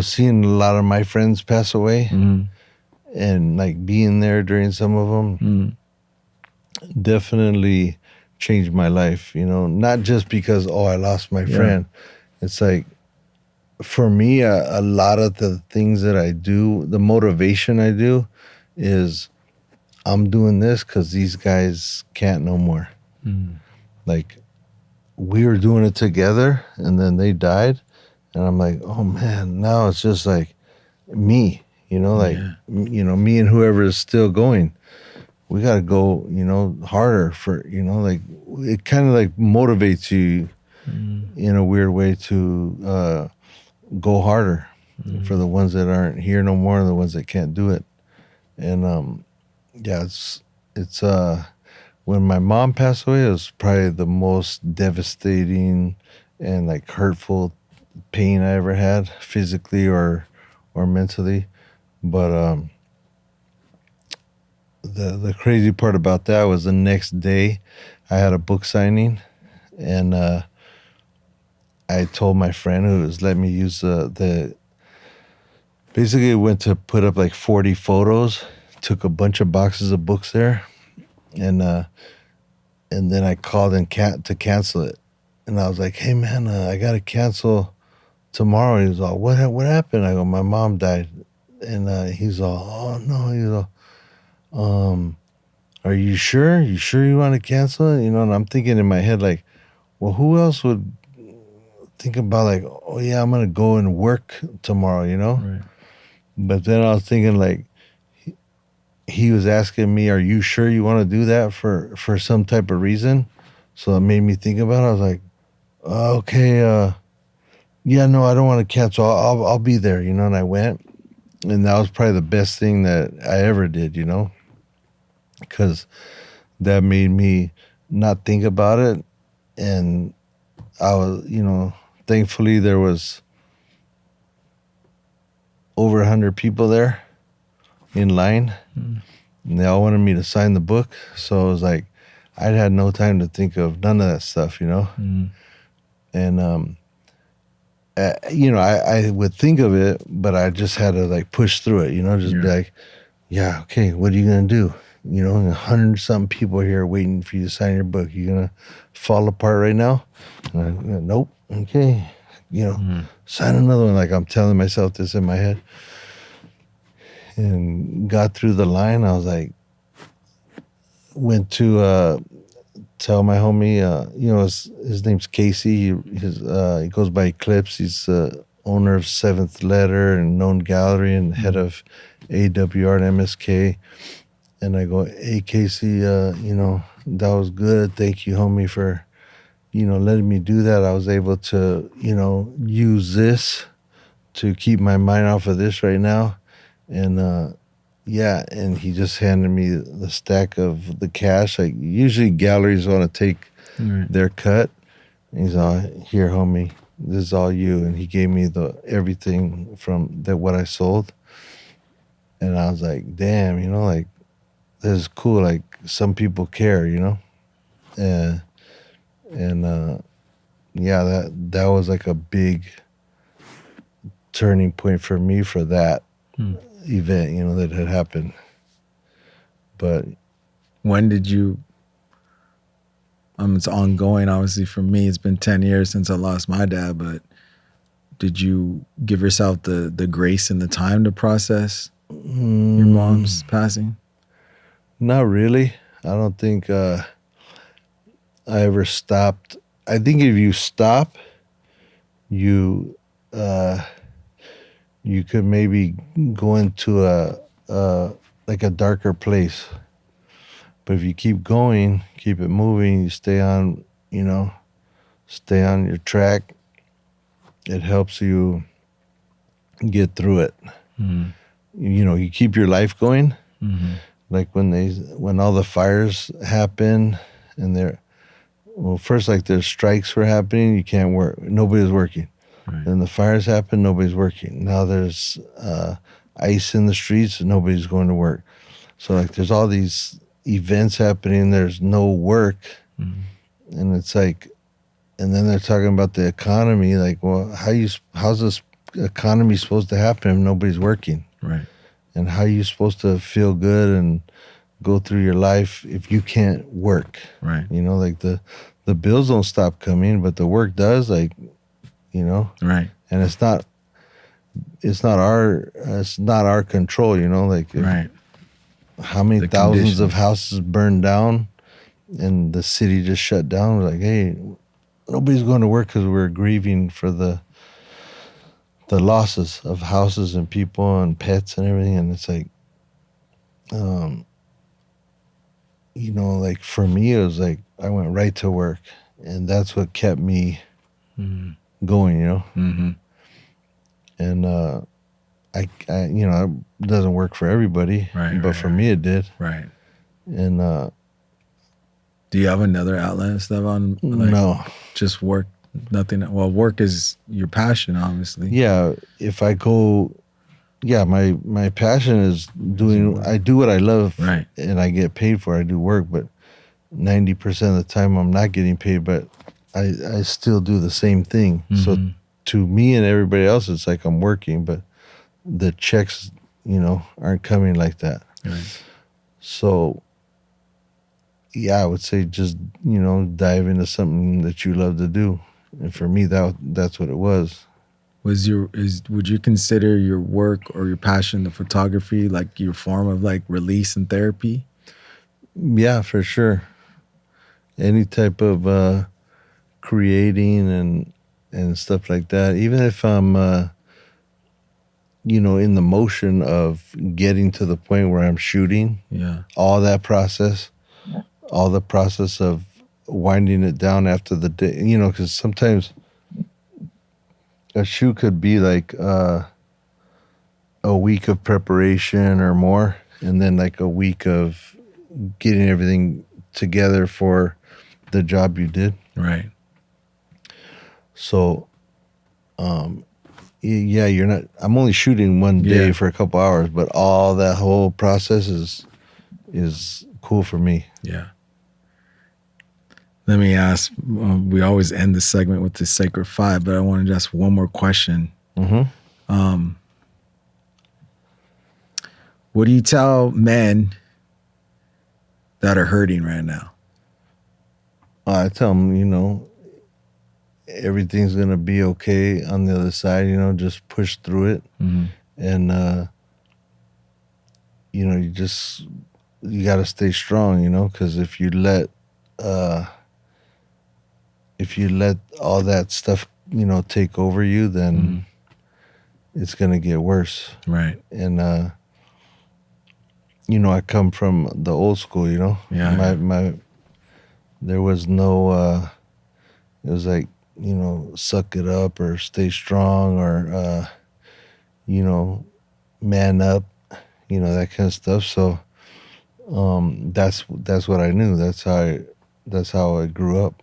seeing a lot of my friends pass away and like being there during some of them definitely changed my life, not just because, I lost my friend. It's like, for me, a lot of the things that I do, the motivation I do is I'm doing this because these guys can't no more. Like, we were doing it together and then they died. And I'm like, oh man, now it's just like me, me and whoever is still going. We got to go, harder for, like it kind of like motivates you in a weird way to go harder for the ones that aren't here no more and the ones that can't do it. And it's when my mom passed away, it was probably the most devastating and like hurtful pain I ever had, physically or mentally. But the crazy part about that was the next day I had a book signing, and I told my friend who was letting me use the basically went to put up like 40 photos, took a bunch of boxes of books there, and then I called to cancel it. And I was like, hey man, I gotta cancel tomorrow. He was all, what happened? I go, my mom died. And he's all, oh no. He's all, are you sure? You sure you want to cancel it? And I'm thinking in my head like, well, who else would think about like, oh yeah, I'm gonna go and work tomorrow, Right. But then I was thinking like, he was asking me, are you sure you want to do that for some type of reason? So it made me think about it. I was like, okay, yeah, no, I don't want to cancel. I'll be there, and I went. And that was probably the best thing that I ever did, because that made me not think about it. And I was, thankfully there was over 100 people there in line, and they all wanted me to sign the book. So it was like, I'd had no time to think of none of that stuff, And, I would think of it, but I just had to like push through it, just be like, yeah, okay, what are you going to do? 100-something people here waiting for you to sign your book. You going to fall apart right now? Nope. Okay. Sign another one. Like I'm telling myself this in my head. And got through the line. I was like, went to tell my homie, his name's Casey. He goes by Eclipse. He's owner of Seventh Letter and Known Gallery and head of AWR and MSK. And I go, hey, Casey, that was good. Thank you, homie, for, letting me do that. I was able to, use this to keep my mind off of this right now. And, and he just handed me the stack of the cash. Like, usually galleries want to take their cut. And he's all, here, homie, this is all you. And he gave me everything from what I sold. And I was like, damn, like, this is cool. Like, some people care, and that was like a big turning point for me for that event, that had happened. But when did you? It's ongoing. Obviously, for me, it's been 10 years since I lost my dad. But did you give yourself the grace and the time to process your mom's passing? Not really. I don't think I ever stopped. I think if you stop, you could maybe go into like a darker place. But if you keep going, keep it moving, you stay on your track, it helps you get through it. You keep your life going. Like when all the fires happen and first like there's strikes were happening, you can't work. Nobody's working. Right. Then the fires happen, nobody's working. Now there's ice in the streets and nobody's going to work. So like there's all these events happening, there's no work. And it's like, and then they're talking about the economy, like, well, how's this economy's supposed to happen if nobody's working? Right. And how are you supposed to feel good and go through your life if you can't work? Right. You know, like the bills don't stop coming, but the work does. Like, you know, Right. and it's not our control. You know, like Right. how many The thousands of conditions. houses burned down, and the city just shut down. Like, hey, nobody's going to work because we're grieving for the losses of houses and people and pets and everything. And it's like, you know, like for me, it was like I went right to work, and that's what kept me going. You know, Mm-hmm. and I, you know, it doesn't work for everybody, Right. but for me, it did. Right. And Do you have another outlet, Estevan? Like, no, just work. Nothing. Well, work is your passion, obviously. yeah, if I go, yeah, my passion is doing. I do what I love, Right. and I get paid for it. I do work, but 90% of the time I'm not getting paid, but I still do the same thing. So to me and everybody else, it's like I'm working, but the checks, you know, aren't coming like that. Right. So yeah, I would say just, you know, dive into something that you love to do. And for me, that's what it was. Would you consider your work or your passion, the photography, like your form of like release and therapy? Yeah, for sure. Any type of creating and stuff like that. Even if I'm, you know, in the motion of getting to the point where I'm shooting, Yeah. all the process of winding it down after the day, you know, because sometimes a shoot could be like a week of preparation or more, and then like a week of getting everything together for the job you did. Right. So, yeah, you're not. I'm only shooting one day for a couple hours, but all that whole process is cool for me. Yeah. Let me ask. We always end the segment with the sacred five, but I want to ask one more question. What do you tell men that are hurting right now? I tell them, you know, everything's gonna be okay on the other side. You know, just push through it, and you know, you got to stay strong. You know, because if you let all that stuff, you know, take over you, then it's gonna get worse. Right. And you know, I come from the old school. You know, my there was no. It was like, you know, suck it up or stay strong or you know, man up, you know, that kind of stuff. So that's what I knew. That's how I grew up.